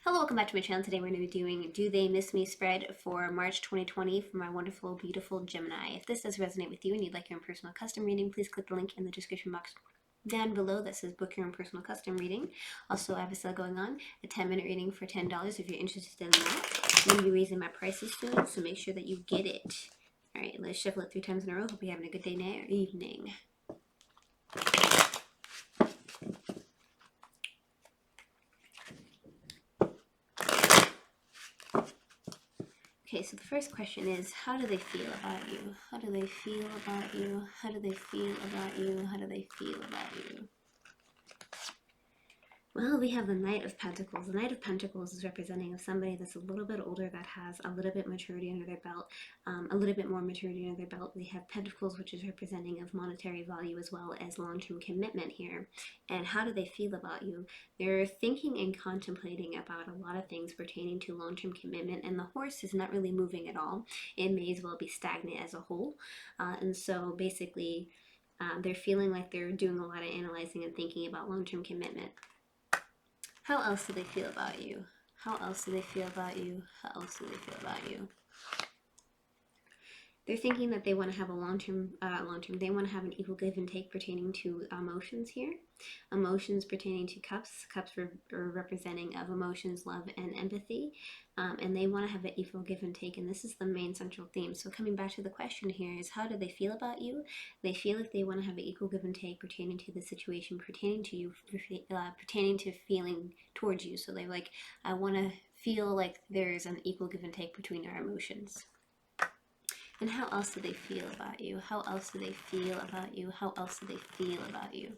Hello, welcome back to my channel. Today we're going to be doing Do They Miss Me spread for March 2020 for my wonderful, beautiful Gemini. If this does resonate with you and you'd like your own personal custom reading, please click the link in the description box down below that says book your own personal custom reading. Also, I have a sale going on, a 10-minute reading for $10 if you're interested in that. I'm going to be raising my prices soon, so make sure that you get it. Alright, let's shuffle it 3 times in a row. Hope you're having a good day, night, or evening. Okay, so the first question is, how do they feel about you? How do they feel about you? How do they feel about you? How do they feel about you? Well, we have the Knight of Pentacles. The Knight of Pentacles is representing of somebody that's a little bit older, that has a little bit maturity under their belt, a little bit more maturity under their belt. We have Pentacles, which is representing of monetary value as well as long-term commitment here. And how do they feel about you? They're thinking and contemplating about a lot of things pertaining to long-term commitment, and the horse is not really moving at all. It may as well be stagnant as a whole. And so basically, they're feeling like they're doing a lot of analyzing and thinking about long-term commitment. How else do they feel about you? How else do they feel about you? How else do they feel about you? They're thinking that they want to have a long-term, they want to have an equal give and take pertaining to emotions here. Emotions pertaining to cups. Cups are representing of emotions, love, and empathy. And they want to have an equal give and take, and this is the main central theme. So coming back to the question here is, how do they feel about you? They feel like they want to have an equal give and take pertaining to the situation, pertaining to you, pertaining to feeling towards you. So they're like, I want to feel like there's an equal give and take between our emotions. And how else do they feel about you? How else do they feel about you? How else do they feel about you?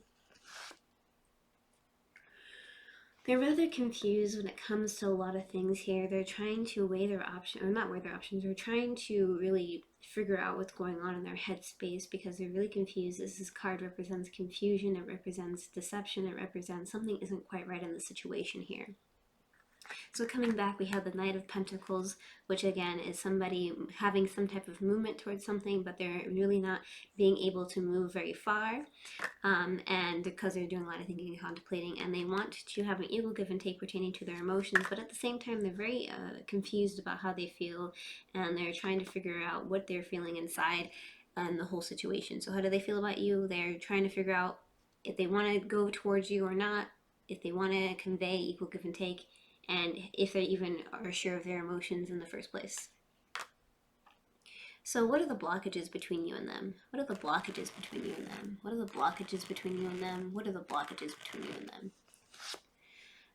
They're rather confused when it comes to a lot of things here. They're trying to weigh their options, or not weigh their options, they're trying to really figure out what's going on in their headspace because they're really confused. This card represents confusion, it represents deception, it represents something isn't quite right in the situation here. So coming back, we have the Knight of Pentacles, which again is somebody having some type of movement towards something, but they're really not being able to move very far, and because they're doing a lot of thinking and contemplating, and they want to have an equal give and take pertaining to their emotions, but at the same time they're very confused about how they feel, and they're trying to figure out what they're feeling inside and the whole situation. So how do they feel about you? They're trying to figure out if they want to go towards you or not, if they want to convey equal give and take, and if they even are sure of their emotions in the first place. So what are the blockages between you and them? What are the blockages between you and them? What are the blockages between you and them? What are the blockages between you and them?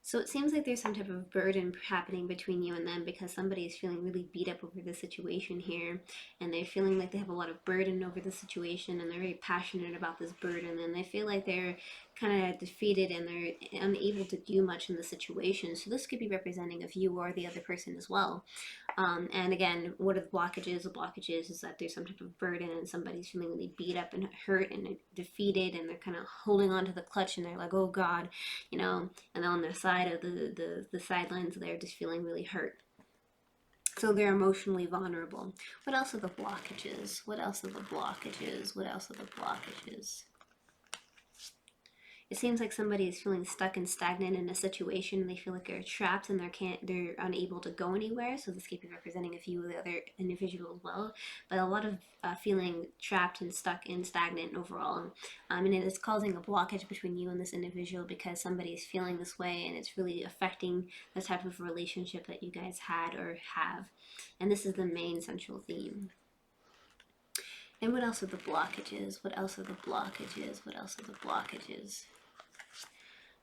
So it seems like there's some type of burden happening between you and them because somebody is feeling really beat up over the situation here, and they're feeling like they have a lot of burden over the situation, and they're very passionate about this burden, and they feel like they're kind of defeated and they're unable to do much in the situation. So this could be representing of you or the other person as well. And again, what are the blockages? The blockages is that there's some type of burden and somebody's feeling really beat up and hurt and defeated, and they're kind of holding on to the clutch, and they're like, oh God, you know, and then on their side of the sidelines, they're just feeling really hurt. So they're emotionally vulnerable. What else are the blockages? What else are the blockages? What else are the blockages? It seems like somebody is feeling stuck and stagnant in a situation, and they feel like they're trapped and they're unable to go anywhere. So this could be representing a few of the other individuals as well, but a lot of feeling trapped and stuck and stagnant overall. And it is causing a blockage between you and this individual because somebody is feeling this way, and it's really affecting the type of relationship that you guys had or have. And this is the main central theme. And what else are the blockages? What else are the blockages? What else are the blockages?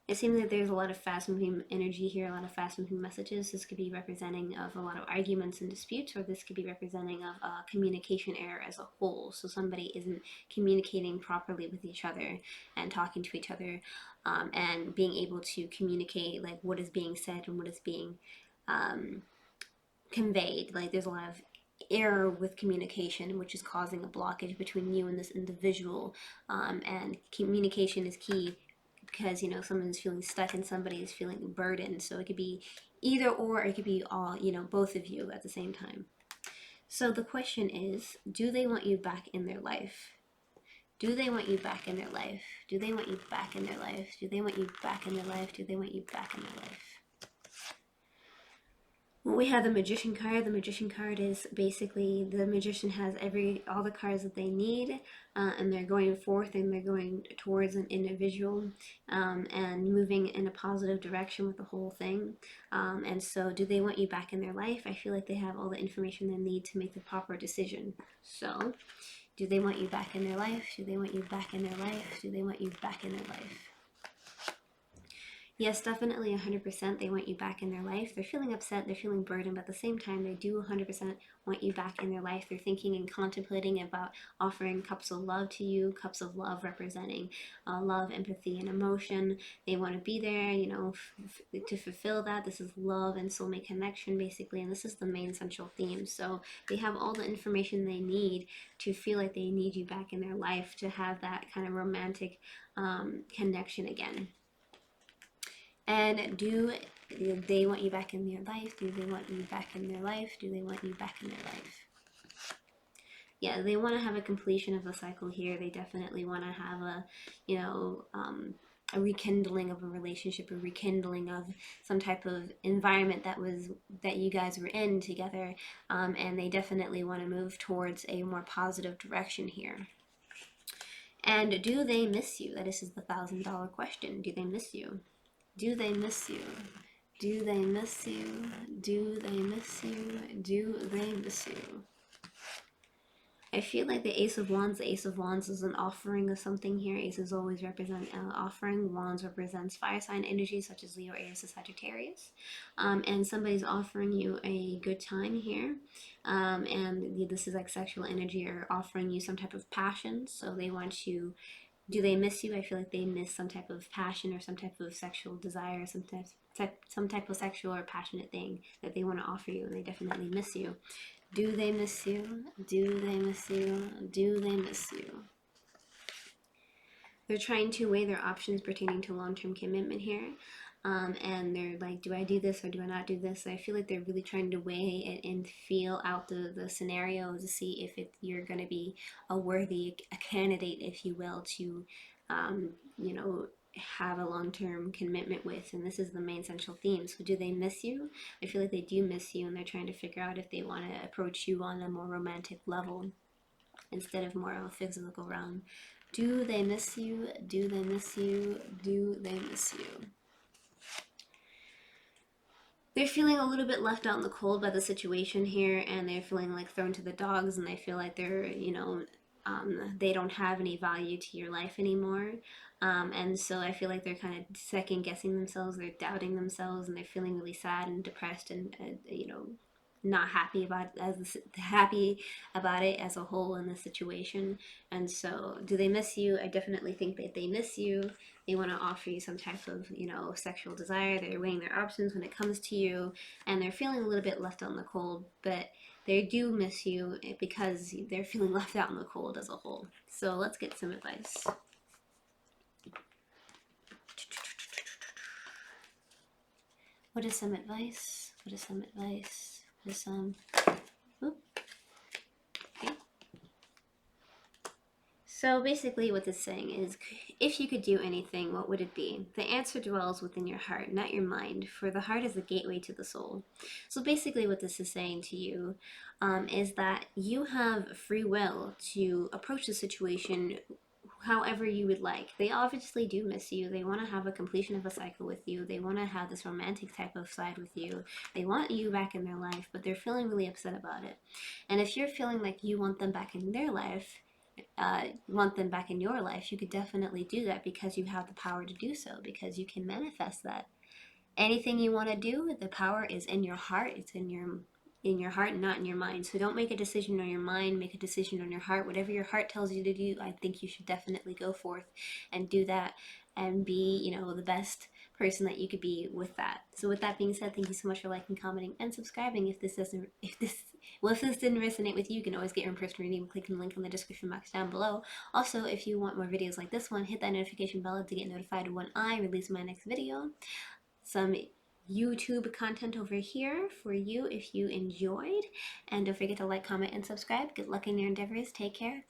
It seems like there's a lot of fast-moving energy here, a lot of fast-moving messages. This could be representing of a lot of arguments and disputes, or this could be representing of a communication error as a whole. So somebody isn't communicating properly with each other and talking to each other, and being able to communicate like what is being said and what is being conveyed. Like there's a lot of error with communication, which is causing a blockage between you and this individual, and communication is key because, you know, someone's feeling stuck and somebody is feeling burdened. So it could be either or, it could be all, you know, both of you at the same time. So the question is, do they want you back in their life? Do they want you back in their life? Do they want you back in their life? Do they want you back in their life? Do they want you back in their life? Well, we have the Magician card. The Magician card is basically the Magician has all the cards that they need, and they're going forth and they're going towards an individual, and moving in a positive direction with the whole thing. And so, do they want you back in their life? I feel like they have all the information they need to make the proper decision. So, do they want you back in their life? Do they want you back in their life? Do they want you back in their life? Yes, definitely 100%. They want you back in their life. They're feeling upset, they're feeling burdened, but at the same time, they do 100% want you back in their life. They're thinking and contemplating about offering cups of love to you, cups of love representing love, empathy, and emotion. They want to be there, to fulfill that. This is love and soulmate connection, basically, and this is the main central theme. So they have all the information they need to feel like they need you back in their life to have that kind of romantic connection again. And do they want you back in their life? Do they want you back in their life? Do they want you back in their life? Yeah, they want to have a completion of the cycle here. They definitely want to have a rekindling of a relationship, a rekindling of some type of environment that you guys were in together, and they definitely want to move towards a more positive direction here. And do they miss you? That is the $1,000 question. Do they miss you? Do they miss you? Do they miss you? Do they miss you? Do they miss you? I feel like the Ace of Wands is an offering of something here. Aces always represent offering. Wands represents fire sign energy such as Leo, Aries, and Sagittarius. And somebody's offering you a good time here. And this is like sexual energy or offering you some type of passion. So they want you. Do they miss you? I feel like they miss some type of passion or some type of sexual desire, some type of sexual or passionate thing that they want to offer you, and they definitely miss you. Do they miss you? Do they miss you? Do they miss you? They're trying to weigh their options pertaining to long-term commitment here. And they're like, do I do this or do I not do this? I feel like they're really trying to weigh it and feel out the scenario to see if you're going to be a worthy candidate, if you will, to, you know, have a long-term commitment with. And this is the main central theme. So do they miss you? I feel like they do miss you, and they're trying to figure out if they want to approach you on a more romantic level instead of more of a physical realm. Do they miss you? Do they miss you? Do they miss you? They're feeling a little bit left out in the cold by the situation here, and they're feeling like thrown to the dogs, and they feel like they're, they don't have any value to your life anymore. And so I feel like they're kind of second guessing themselves, they're doubting themselves, and they're feeling really sad and depressed and, not happy about it as a whole in the situation. And so, do they miss you? I definitely think that they miss you. They want to offer you some type of, sexual desire. They're weighing their options when it comes to you, and they're feeling a little bit left out in the cold, but they do miss you because they're feeling left out in the cold as a whole. So let's get some advice. What is some advice? What is some advice? What is some... Oop. Okay. So basically what this is saying is, if you could do anything, what would it be? The answer dwells within your heart, not your mind, for the heart is the gateway to the soul. So basically what this is saying to you is that you have free will to approach the situation however you would like. They obviously do miss you. They want to have a completion of a cycle with you. They want to have this romantic type of side with you. They want you back in their life, but they're feeling really upset about it. And if you're feeling like you want them back in their life, want them back in your life, you could definitely do that because you have the power to do so, because you can manifest that. Anything you want to do, the power is in your heart. It's in your heart, not in your mind. So don't make a decision on your mind, make a decision on your heart. Whatever your heart tells you to do, I think you should definitely go forth and do that and be, the best person that you could be with that. So with that being said, thank you so much for liking, commenting, and subscribing. If this didn't resonate with you, you can always get your in-person reading by clicking the link in the description box down below. Also, if you want more videos like this one, hit that notification bell to get notified when I release my next video. Some YouTube content over here for you if you enjoyed. And don't forget to like, comment, and subscribe. Good luck in your endeavors. Take care.